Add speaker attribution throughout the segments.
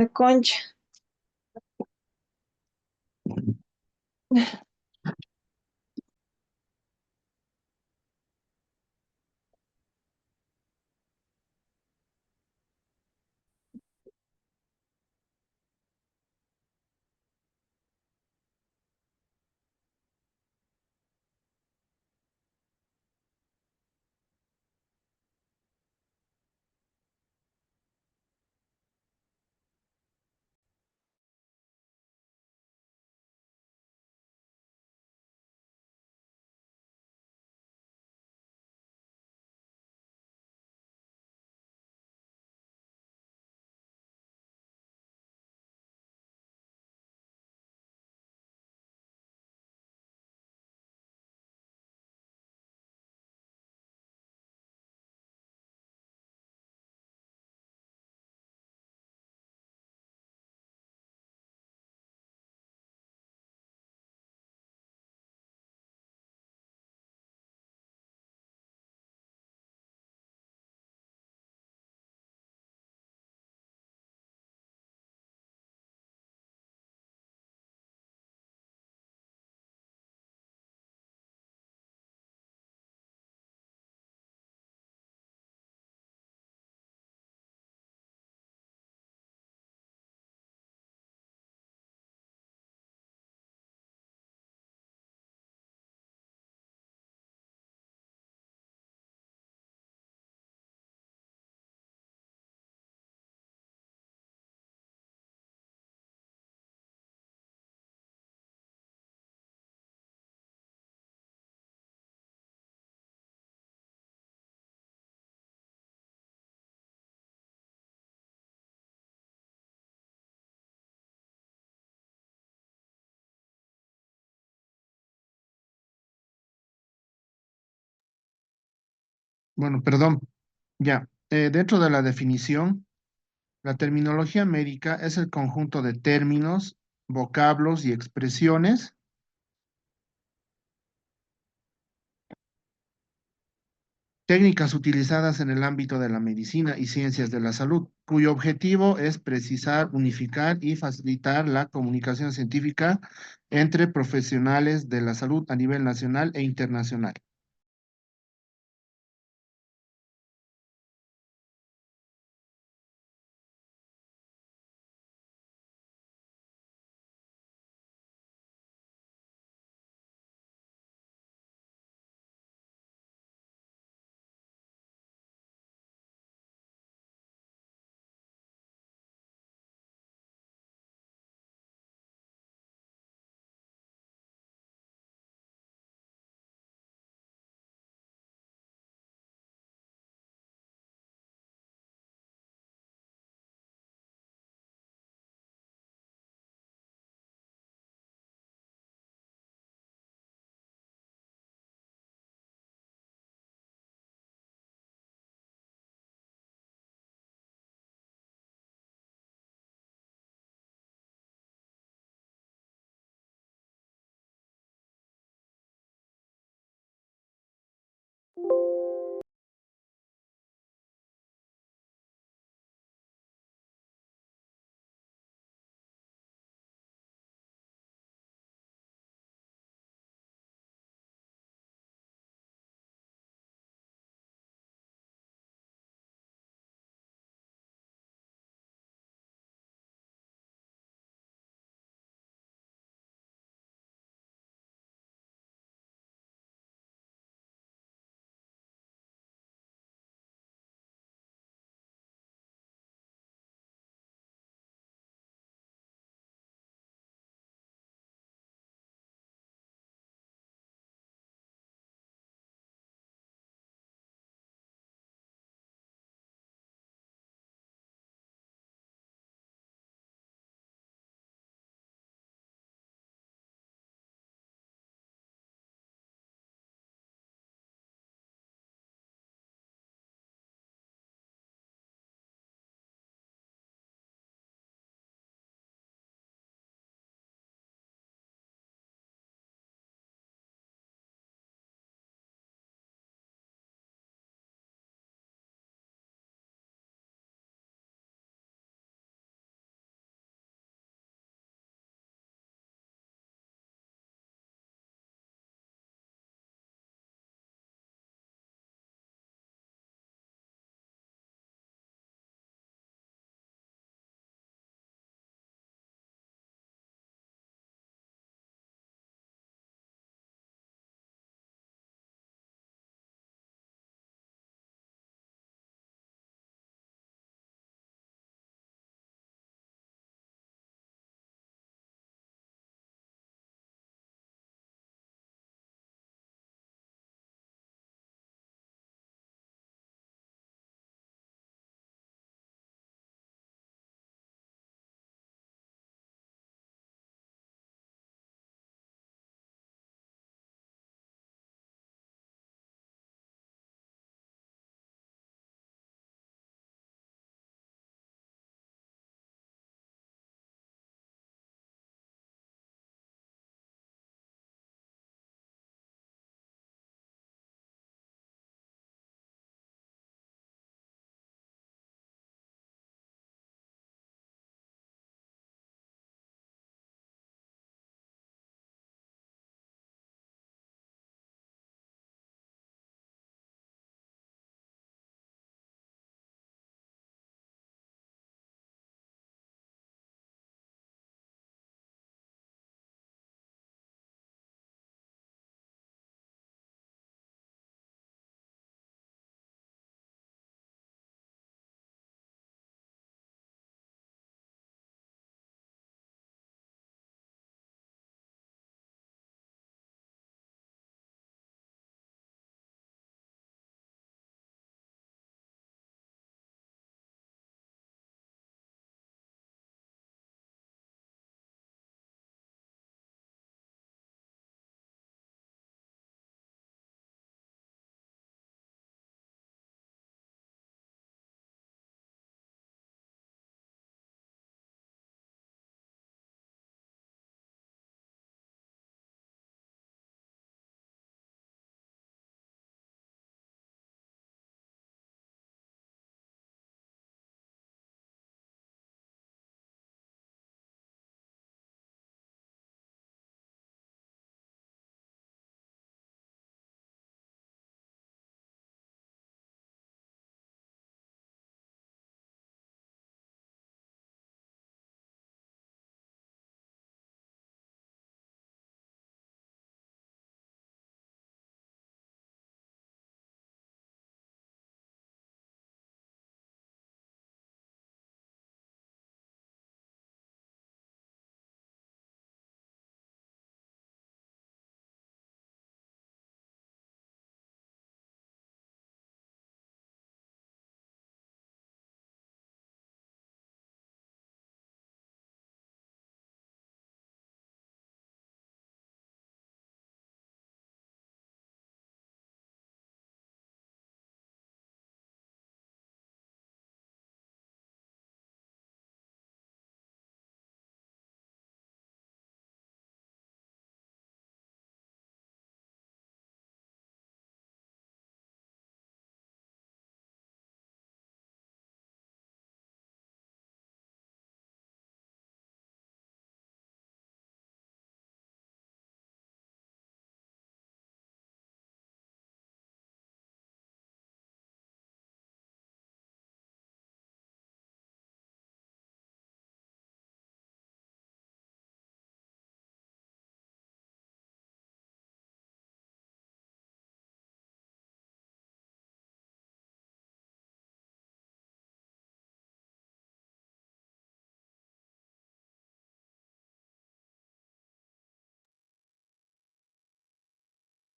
Speaker 1: La concha.
Speaker 2: Bueno, perdón, ya. Dentro de la definición, la terminología médica es el conjunto de términos, vocablos y expresiones, técnicas utilizadas en el ámbito de la medicina y ciencias de la salud, cuyo objetivo es precisar, unificar y facilitar la comunicación científica entre profesionales de la salud a nivel nacional e internacional.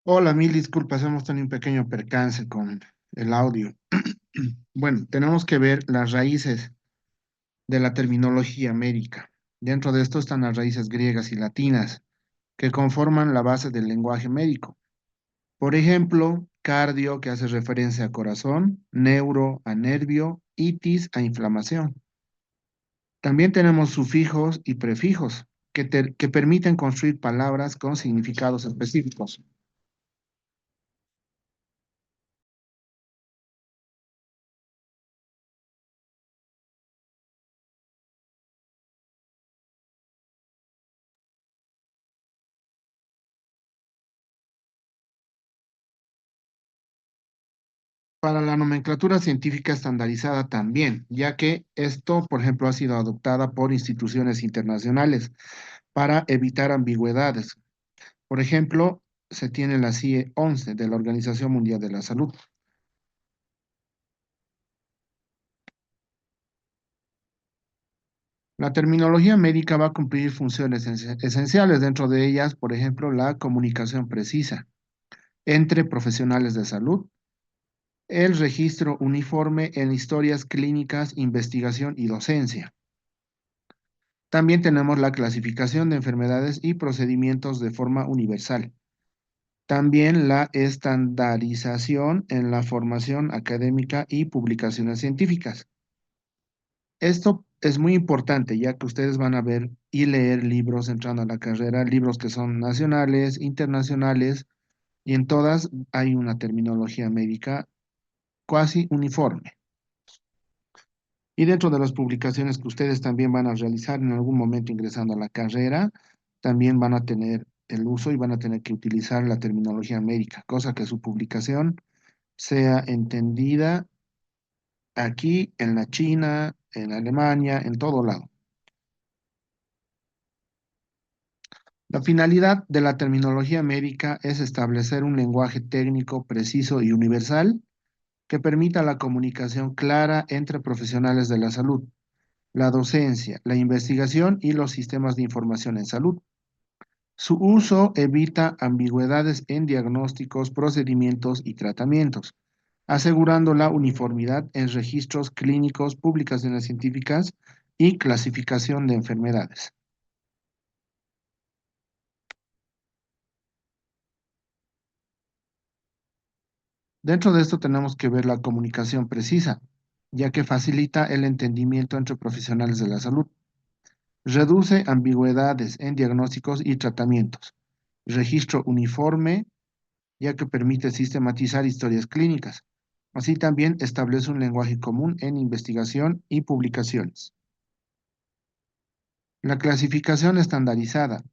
Speaker 2: Hola, mil disculpas, hemos tenido un pequeño percance con el audio. Bueno, tenemos que ver las raíces de la terminología médica. Dentro de esto están las raíces griegas y latinas, que conforman la base del lenguaje médico. Por ejemplo, cardio, que hace referencia a corazón, neuro a nervio, itis a inflamación. También tenemos sufijos y prefijos, que permiten construir palabras con significados específicos. Para la nomenclatura científica estandarizada también, ya que esto, por ejemplo, ha sido adoptada por instituciones internacionales para evitar ambigüedades. Por ejemplo, se tiene la CIE 11 de la Organización Mundial de la Salud. La terminología médica va a cumplir funciones esenciales, dentro de ellas, por ejemplo, la comunicación precisa entre profesionales de salud, el registro uniforme en historias clínicas, investigación y docencia. También tenemos la clasificación de enfermedades y procedimientos de forma universal. También la estandarización en la formación académica y publicaciones científicas. Esto es muy importante, ya que ustedes van a ver y leer libros entrando a la carrera, libros que son nacionales, internacionales, y en todas hay una terminología médica casi uniforme. Y dentro de las publicaciones que ustedes también van a realizar en algún momento ingresando a la carrera, también van a tener el uso y van a tener que utilizar la terminología médica, cosa que su publicación sea entendida aquí, en la China, en Alemania, en todo lado. La finalidad de la terminología médica es establecer un lenguaje técnico preciso y universal que permita la comunicación clara entre profesionales de la salud, la docencia, la investigación y los sistemas de información en salud. Su uso evita ambigüedades en diagnósticos, procedimientos y tratamientos, asegurando la uniformidad en registros clínicos, publicaciones científicas y clasificación de enfermedades. Dentro de esto tenemos que ver la comunicación precisa, ya que facilita el entendimiento entre profesionales de la salud, reduce ambigüedades en diagnósticos y tratamientos, registro uniforme, ya que permite sistematizar historias clínicas. Así también establece un lenguaje común en investigación y publicaciones. La clasificación estandarizada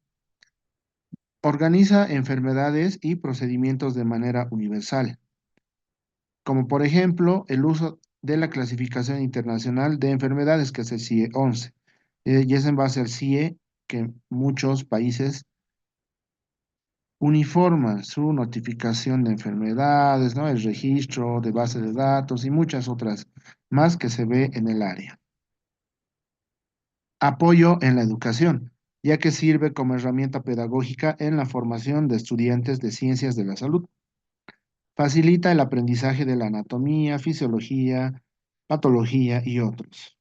Speaker 2: organiza enfermedades y procedimientos de manera universal, como por ejemplo el uso de la clasificación internacional de enfermedades, que es el CIE 11. Y es en base al CIE que muchos países uniforman su notificación de enfermedades, ¿no? El registro de base de datos y muchas otras más que se ve en el área. Apoyo en la educación, ya que sirve como herramienta pedagógica en la formación de estudiantes de ciencias de la salud. Facilita el aprendizaje de la anatomía, fisiología, patología y otros.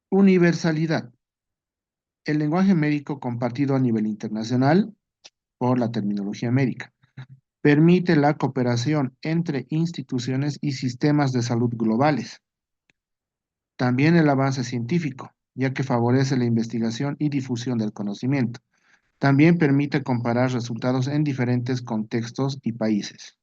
Speaker 2: Universalidad. El lenguaje médico compartido a nivel internacional por la terminología médica. Permite la cooperación entre instituciones y sistemas de salud globales. También el avance científico, ya que favorece la investigación y difusión del conocimiento. También permite comparar resultados en diferentes contextos y países.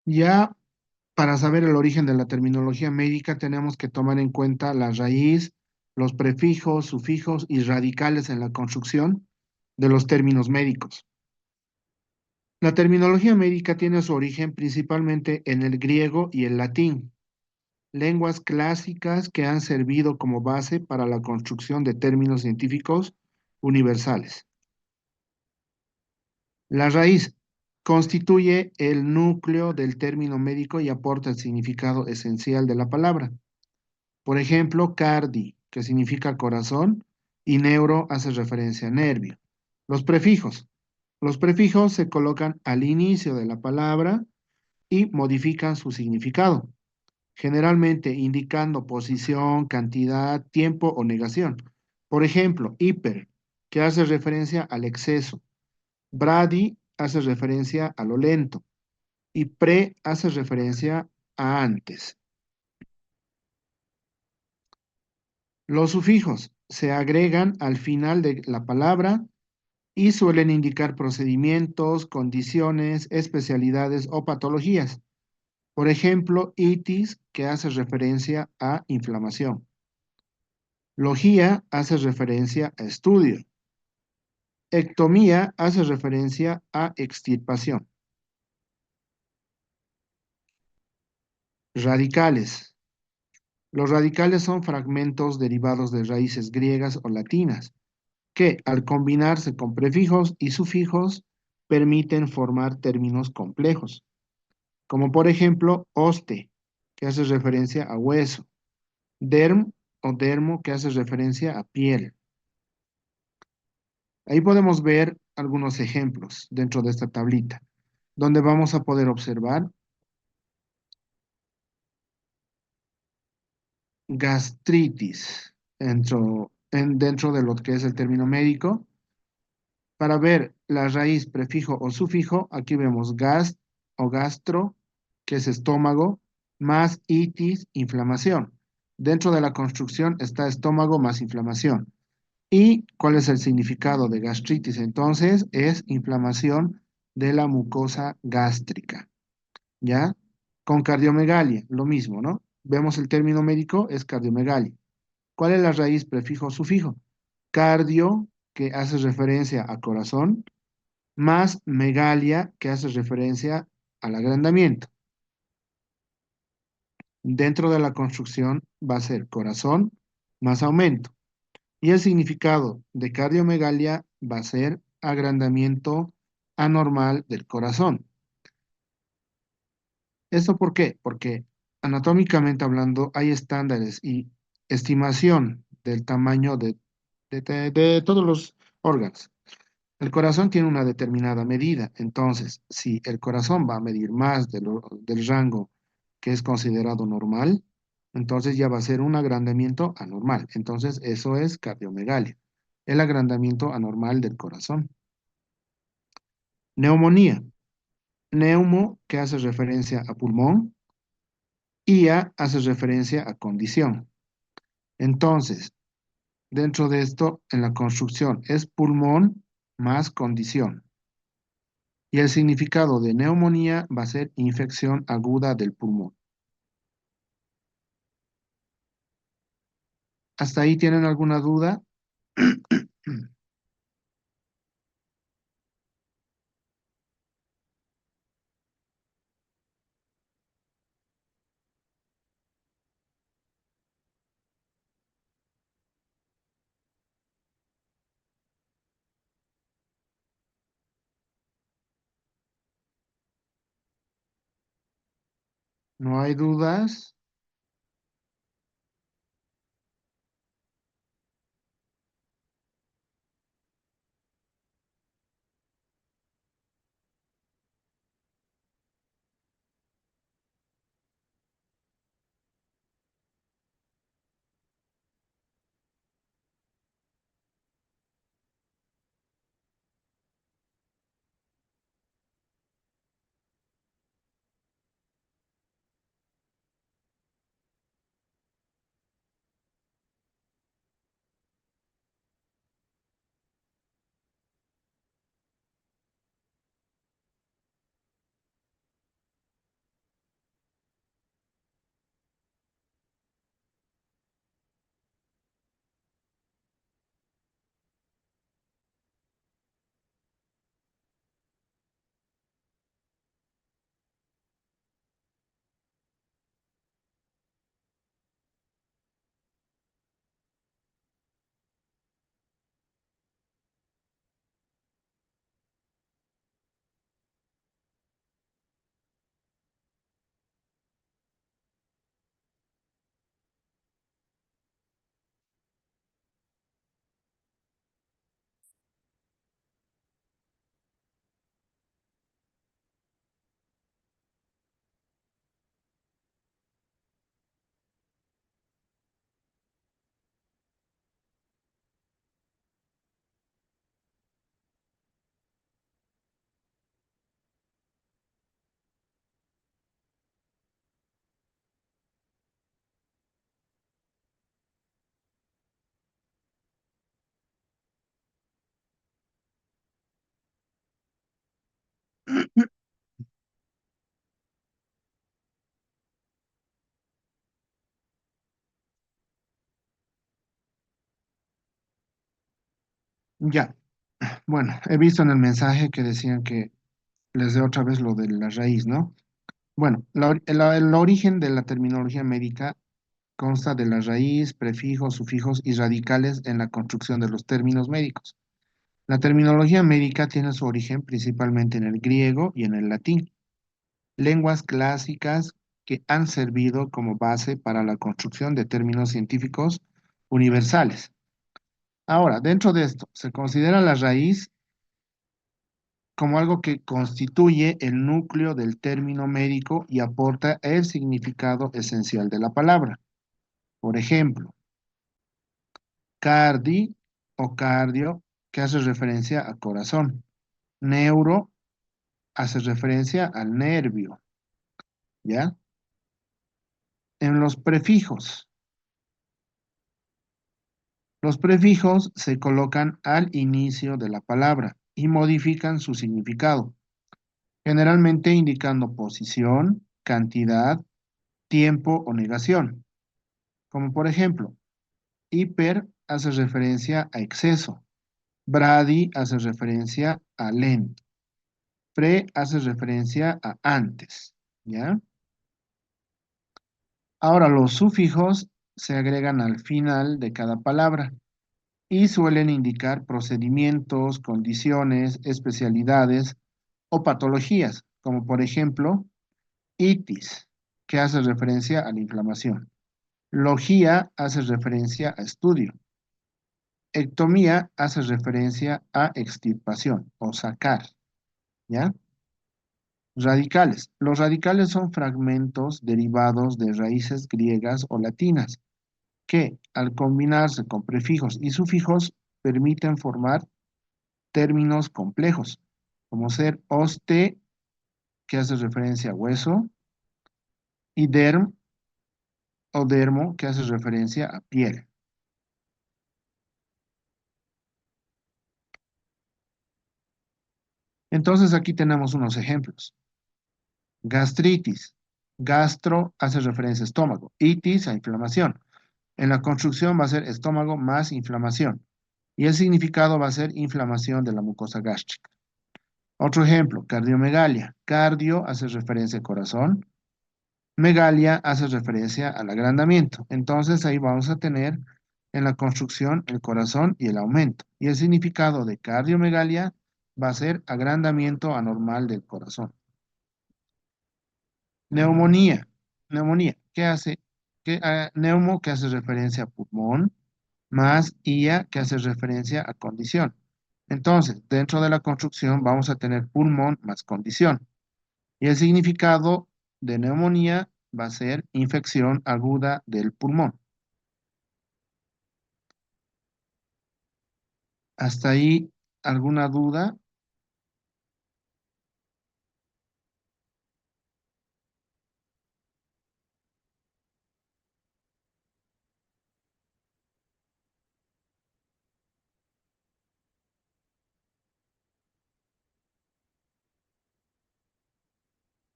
Speaker 2: Ya para saber el origen de la terminología médica tenemos que tomar en cuenta la raíz, los prefijos, sufijos y radicales en la construcción de los términos médicos. La terminología médica tiene su origen principalmente en el griego y el latín, lenguas clásicas que han servido como base para la construcción de términos científicos universales. La raíz constituye el núcleo del término médico y aporta el significado esencial de la palabra. Por ejemplo, cardi, que significa corazón, y neuro hace referencia a nervio. Los prefijos. Los prefijos se colocan al inicio de la palabra y modifican su significado, generalmente indicando posición, cantidad, tiempo o negación. Por ejemplo, hiper, que hace referencia al exceso. Brady hace referencia a lo lento y pre hace referencia a antes. Los sufijos se agregan al final de la palabra y suelen indicar procedimientos, condiciones, especialidades o patologías. Por ejemplo, itis, que hace referencia a inflamación. Logía hace referencia a estudio. Ectomía hace referencia a extirpación. Radicales. Los radicales son fragmentos derivados de raíces griegas o latinas, que al combinarse con prefijos y sufijos permiten formar términos complejos, como por ejemplo oste, que hace referencia a hueso, derm o dermo, que hace referencia a piel. Ahí podemos ver algunos ejemplos dentro de esta tablita, donde vamos a poder observar gastritis dentro de lo que es el término médico. Para ver la raíz, prefijo o sufijo, aquí vemos gas o gastro, que es estómago, más itis, inflamación. Dentro de la construcción está estómago más inflamación. ¿Y cuál es el significado de gastritis? Entonces, es inflamación de la mucosa gástrica, ¿ya? Con cardiomegalia, lo mismo, ¿no? Vemos el término médico, es cardiomegalia. ¿Cuál es la raíz, prefijo o sufijo? Cardio, que hace referencia a corazón, más megalia, que hace referencia al agrandamiento. Dentro de la construcción va a ser corazón más aumento. Y el significado de cardiomegalia va a ser agrandamiento anormal del corazón. ¿Esto por qué? Porque anatómicamente hablando hay estándares y estimación del tamaño de todos los órganos. El corazón tiene una determinada medida, entonces si el corazón va a medir más del rango que es considerado normal, entonces ya va a ser un agrandamiento anormal. Entonces eso es cardiomegalia, el agrandamiento anormal del corazón. Neumonía. Neumo, que hace referencia a pulmón, IA hace referencia a condición. Entonces, dentro de esto, en la construcción es pulmón más condición. Y el significado de neumonía va a ser infección aguda del pulmón. ¿Hasta ahí tienen alguna duda? ¿No hay dudas? Ya, bueno, he visto en el mensaje que decían que les dé otra vez lo de la raíz, ¿no? Bueno, el origen de la terminología médica consta de la raíz, prefijos, sufijos y radicales en la construcción de los términos médicos. La terminología médica tiene su origen principalmente en el griego y en el latín, lenguas clásicas que han servido como base para la construcción de términos científicos universales. Ahora, dentro de esto, se considera la raíz como algo que constituye el núcleo del término médico y aporta el significado esencial de la palabra. Por ejemplo, cardi o cardio, que hace referencia a corazón. Neuro hace referencia al nervio, ¿ya? En los prefijos se colocan al inicio de la palabra y modifican su significado, generalmente indicando posición, cantidad, tiempo o negación. Como por ejemplo, hiper hace referencia a exceso, brady hace referencia a lento, pre hace referencia a antes, ¿ya? Ahora los sufijos se agregan al final de cada palabra y suelen indicar procedimientos, condiciones, especialidades o patologías, como por ejemplo, itis, que hace referencia a la inflamación. Logía hace referencia a estudio. Ectomía hace referencia a extirpación o sacar, ¿ya? Radicales. Los radicales son fragmentos derivados de raíces griegas o latinas que, al combinarse con prefijos y sufijos, permiten formar términos complejos, como ser oste, que hace referencia a hueso, y derm o dermo, que hace referencia a piel. Entonces aquí tenemos unos ejemplos. Gastritis. Gastro hace referencia a estómago. Itis a inflamación. En la construcción va a ser estómago más inflamación. Y el significado va a ser inflamación de la mucosa gástrica. Otro ejemplo, cardiomegalia. Cardio hace referencia al corazón. Megalia hace referencia al agrandamiento. Entonces ahí vamos a tener en la construcción el corazón y el aumento. Y el significado de cardiomegalia va a ser agrandamiento anormal del corazón. Neumonía. Neumonía. ¿Qué hace? Neumo, que hace referencia a pulmón, más ia, que hace referencia a condición. Entonces, dentro de la construcción vamos a tener pulmón más condición. Y el significado de neumonía va a ser infección aguda del pulmón. ¿Hasta ahí alguna duda?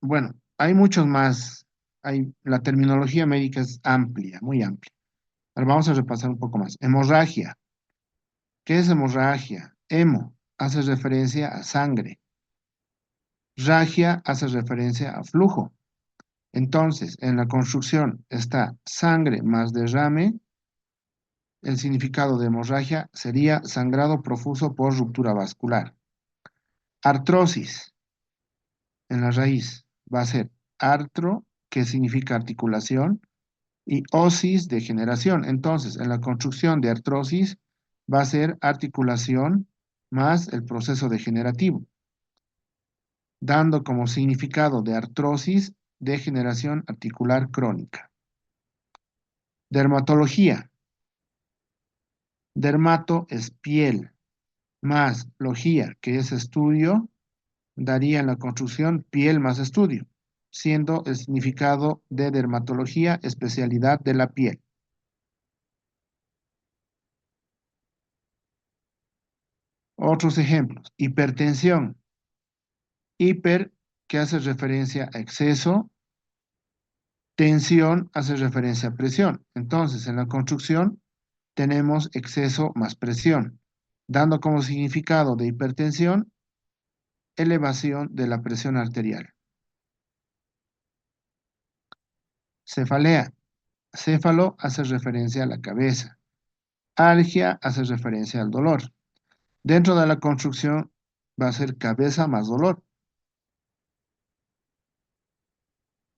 Speaker 2: Bueno, hay muchos más. La terminología médica es amplia, muy amplia. Ahora vamos a repasar un poco más. Hemorragia. ¿Qué es hemorragia? Hemo hace referencia a sangre. Ragia hace referencia a flujo. Entonces, en la construcción está sangre más derrame. El significado de hemorragia sería sangrado profuso por ruptura vascular. Artrosis en la raíz va a ser artro, que significa articulación, y osis, degeneración. Entonces, en la construcción de artrosis va a ser articulación más el proceso degenerativo, dando como significado de artrosis degeneración articular crónica. Dermatología. Dermato es piel, más logía, que es estudio, daría en la construcción piel más estudio, siendo el significado de dermatología especialidad de la piel. Otros ejemplos, hipertensión. Hiper, que hace referencia a exceso, tensión hace referencia a presión. Entonces, en la construcción tenemos exceso más presión. dando como significado de hipertensión elevación de la presión arterial. Cefalea. Céfalo hace referencia a la cabeza. Algia hace referencia al dolor. Dentro de la construcción va a ser cabeza más dolor,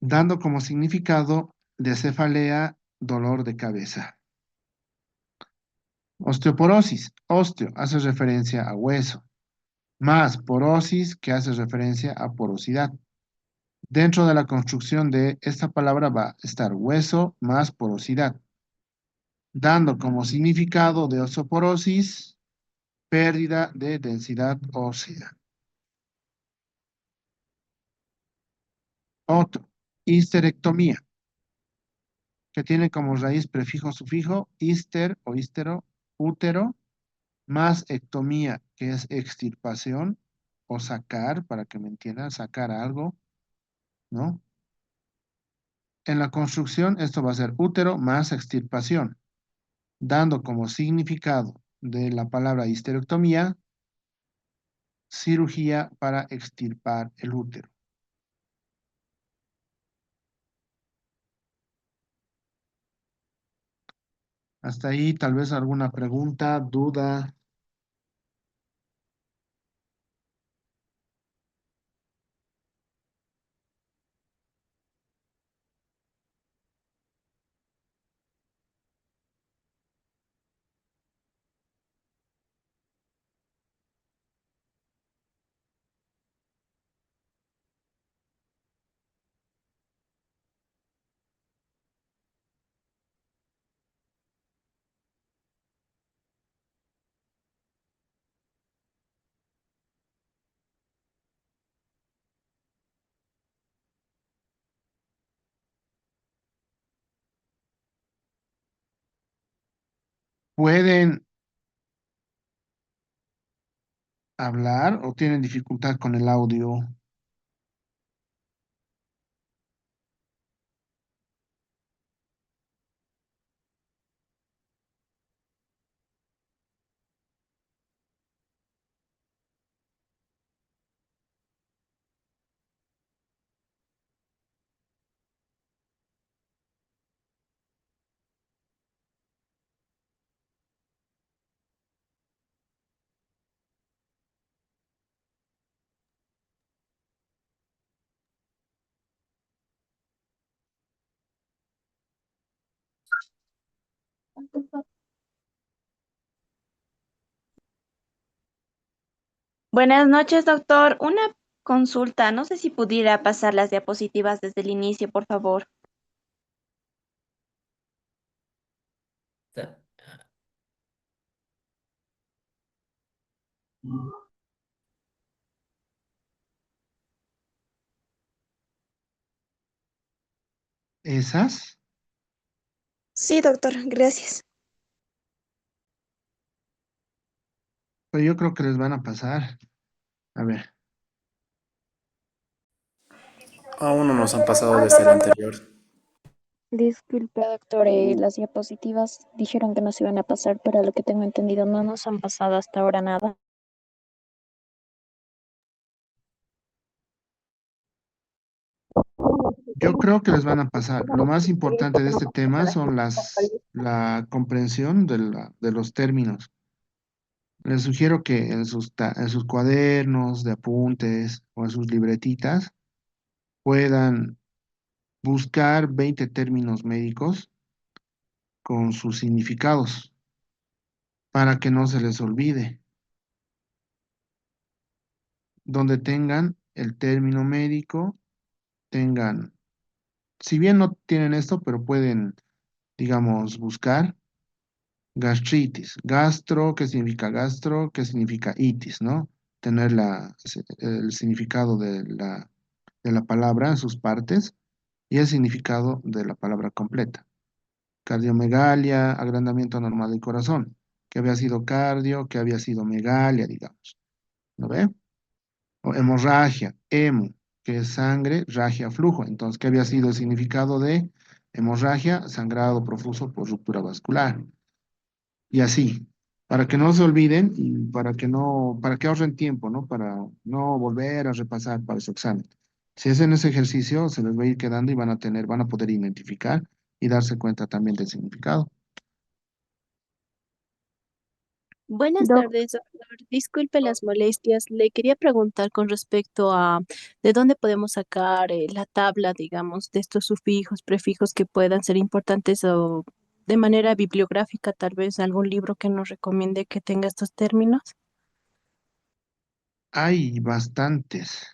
Speaker 2: dando como significado de cefalea dolor de cabeza. Osteoporosis. Osteo hace referencia a hueso, más porosis que hace referencia a porosidad. Dentro de la construcción de esta palabra va a estar hueso más porosidad, dando como significado de osteoporosis pérdida de densidad ósea. Otro, histerectomía, que tiene como raíz prefijo sufijo hister o histero, útero, más ectomía, que es extirpación o sacar, para que me entiendan, sacar algo, ¿no? En la construcción esto va a ser útero más extirpación, dando como significado de la palabra histerectomía, cirugía para extirpar el útero. Hasta ahí tal vez alguna pregunta, duda. ¿Pueden hablar o tienen dificultad con el audio?
Speaker 1: Buenas noches, doctor. Una consulta. No sé si pudiera pasar las diapositivas desde el inicio, por favor.
Speaker 2: ¿Esas?
Speaker 1: Sí, doctor, gracias.
Speaker 2: Pero yo creo que les van a pasar. A ver,
Speaker 3: Aún no nos han pasado desde el anterior.
Speaker 1: Disculpe, doctor, las diapositivas dijeron que no se iban a pasar, pero lo que tengo entendido no nos han pasado hasta ahora nada.
Speaker 2: yo creo que les van a pasar. Lo más importante de este tema son la comprensión de los términos. Les sugiero que en sus cuadernos de apuntes o en sus libretitas puedan buscar 20 términos médicos con sus significados para que no se les olvide. Donde tengan el término médico, tengan, si bien no tienen esto, pero pueden, digamos, buscar gastritis. Gastro, ¿qué significa gastro? ¿Qué significa itis, no? Tener el significado de la palabra en sus partes y el significado de la palabra completa. Cardiomegalia, agrandamiento anormal del corazón. Que había sido cardio, que había sido megalia, digamos. ¿Lo ve? O hemorragia, hemo, que es sangre, ragia, flujo. Entonces, ¿qué había sido el significado de hemorragia? Sangrado profuso por ruptura vascular. Y así. para que no se olviden y para que ahorren tiempo, ¿no? Para no volver a repasar para su examen. Si hacen ese ejercicio, se les va a ir quedando y van a poder identificar y darse cuenta también del significado.
Speaker 4: Buenas
Speaker 1: Doc,
Speaker 4: tardes, doctor. Disculpe las molestias. Le quería preguntar con respecto a de dónde podemos sacar la tabla, digamos, de estos sufijos, prefijos que puedan ser importantes o de manera bibliográfica, tal vez algún libro que nos recomiende que tenga estos términos.
Speaker 2: Hay bastantes,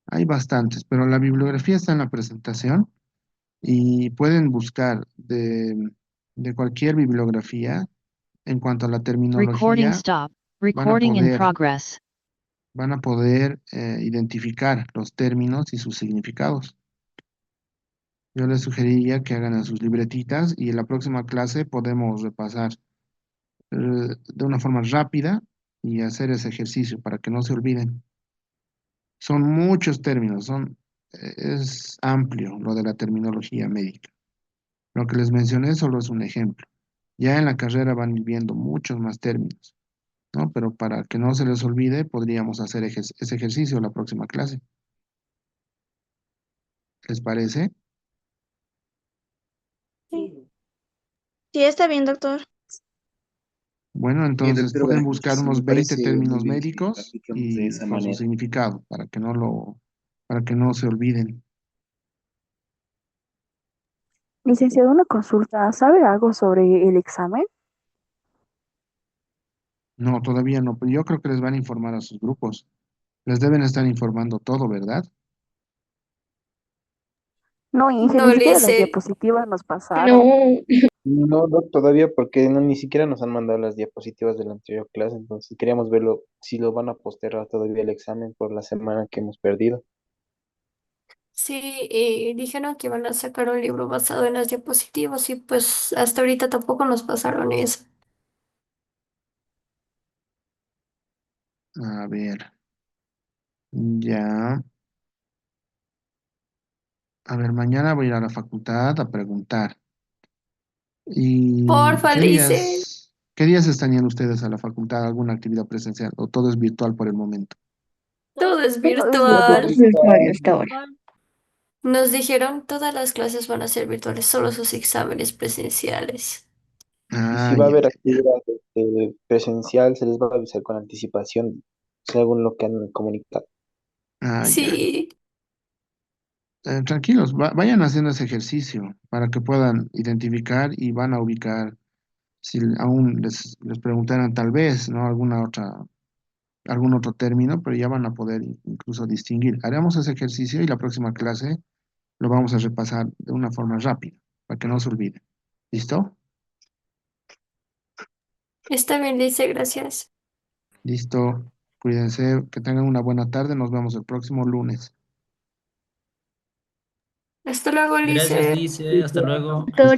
Speaker 2: hay bastantes, pero la bibliografía está en la presentación y pueden buscar de cualquier bibliografía en cuanto a la
Speaker 5: Recording
Speaker 2: terminología,
Speaker 5: stop.
Speaker 2: van a
Speaker 5: Recording in
Speaker 2: poder,
Speaker 5: progress.
Speaker 2: identificar los términos y sus significados. Yo les sugeriría que hagan en sus libretitas y en la próxima clase podemos repasar de una forma rápida y hacer ese ejercicio para que no se olviden. Son muchos términos, es amplio lo de la terminología médica. Lo que les mencioné solo es un ejemplo. Ya en la carrera van a ir viendo muchos más términos, ¿no? Pero para que no se les olvide, podríamos hacer ese ejercicio la próxima clase. ¿Les parece?
Speaker 6: Sí, sí, está bien, doctor.
Speaker 2: Bueno, entonces
Speaker 3: Doctor,
Speaker 2: pueden
Speaker 3: bueno,
Speaker 2: buscar
Speaker 3: sí, me
Speaker 2: unos 20
Speaker 3: parece muy
Speaker 2: términos
Speaker 3: bien que lo
Speaker 2: médicos
Speaker 3: apliquemos de
Speaker 2: y
Speaker 3: esa
Speaker 2: con su
Speaker 3: manera.
Speaker 2: significado, para que no se olviden.
Speaker 1: licenciado, una consulta. ¿Sabe algo sobre el examen?
Speaker 2: No, todavía no, pero yo creo que les van a informar a sus grupos. Les deben estar informando todo, ¿verdad?
Speaker 1: No, Inge,
Speaker 6: No
Speaker 1: ni
Speaker 6: le
Speaker 1: siquiera las
Speaker 6: sé.
Speaker 1: diapositivas nos pasaron.
Speaker 7: No, no, no, todavía porque no, ni siquiera nos han mandado las diapositivas de la anterior clase, entonces queríamos verlo si lo van a postergar todavía el examen por la semana que hemos perdido.
Speaker 6: Sí, dijeron que iban a sacar un libro basado en las diapositivas y pues hasta ahorita tampoco nos pasaron eso.
Speaker 2: A ver, ya. A ver, mañana voy a ir a la facultad a preguntar. ¿Y
Speaker 6: Porfa, Lice.
Speaker 2: qué días estarían ustedes a la facultad? ¿Alguna actividad presencial? ¿O todo es virtual por el momento?
Speaker 6: Todo es
Speaker 1: Todo es
Speaker 7: Todo
Speaker 6: virtual.
Speaker 1: virtual.
Speaker 7: está
Speaker 5: Virtual hasta ahora.
Speaker 7: virtual.
Speaker 6: Nos dijeron todas las clases van a ser virtuales, solo sus exámenes presenciales.
Speaker 7: Y
Speaker 2: Ah,
Speaker 7: si va a
Speaker 2: ya,
Speaker 7: haber
Speaker 2: ya.
Speaker 7: actividad presencial, se les va a avisar con anticipación, según lo que han comunicado.
Speaker 2: Ah, ya.
Speaker 6: Sí,
Speaker 2: Tranquilos, vayan haciendo ese ejercicio para que puedan identificar y van a ubicar, si aún les preguntaran tal vez, ¿no? Algún otro término, pero ya van a poder incluso distinguir. Haremos ese ejercicio y la próxima clase lo vamos a repasar de una forma rápida, para que no se olvide. ¿Listo?
Speaker 6: está bien, Lice, gracias.
Speaker 2: Listo. Cuídense, que tengan una buena tarde. Nos vemos el próximo lunes.
Speaker 6: Hasta luego,
Speaker 8: Gracias,
Speaker 6: Lice.
Speaker 8: Lice. Hasta luego.
Speaker 5: Doctor,